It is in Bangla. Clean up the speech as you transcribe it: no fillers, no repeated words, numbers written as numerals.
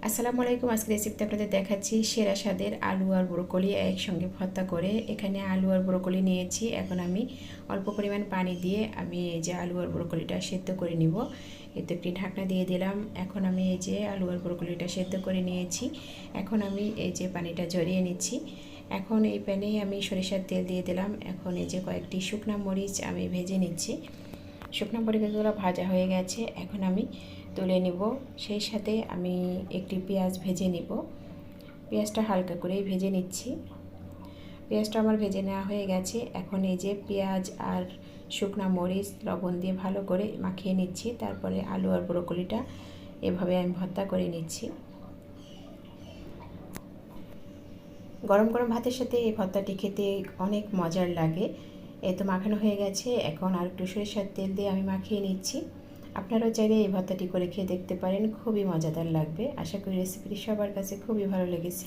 আসসালামু আলাইকুম। আজকে রেসিপিতে আপনাদের দেখাচ্ছি সেরা স্বাদের আলু আর ব্রোকলি একসঙ্গে ভর্তা করে। এখানে আলু আর ব্রোকলি নিয়েছি। এখন আমি অল্প পরিমাণ পানি দিয়ে আমি এই যে আলু আর ব্রোকলিটা সেদ্ধ করে নিব। এতে একটি ঢাকনা দিয়ে দিলাম। এখন আমি এই যে আলু আর ব্রোকলিটা সেদ্ধ করে নিয়েছি। এখন আমি এই যে পানিটা ঝরিয়ে নিচ্ছি। এখন এই প্যানেই আমি সরিষার তেল দিয়ে দিলাম। এখন এই যে কয়েকটি শুকনো মরিচ আমি ভেজে নিচ্ছি। শুকনো মরিচগুলো ভাজা হয়ে গেছে, এখন আমি তুলে নিব। সেই সাথে আমি একটি পেঁয়াজ ভেজে নিব। পেঁয়াজটা হালকা করেই ভেজে নিচ্ছি। পেঁয়াজটা আমার ভেজে নেওয়া হয়ে গেছে। এখন এই যে পেঁয়াজ আর শুকনো মরিচ লবণ দিয়ে ভালো করে মাখিয়ে নিচ্ছি। তারপরে আলু আর ব্রোকলিটা এভাবে আমি ভর্তা করে নিচ্ছি। গরম গরম ভাতের সাথে এই ভর্তাটি খেতে অনেক মজার লাগে। এই তো মাখানো হয়ে গেছে। এখন আর একটু সরিষার তেল দিয়ে আমি মাখিয়ে নিচ্ছি। আপনারাও চাইলে এই ভর্তাটি করে খেয়ে দেখতে পারেন, খুবই মজাদার লাগবে। আশা করি রেসিপিটি সবার কাছে খুবই ভালো লেগেছে।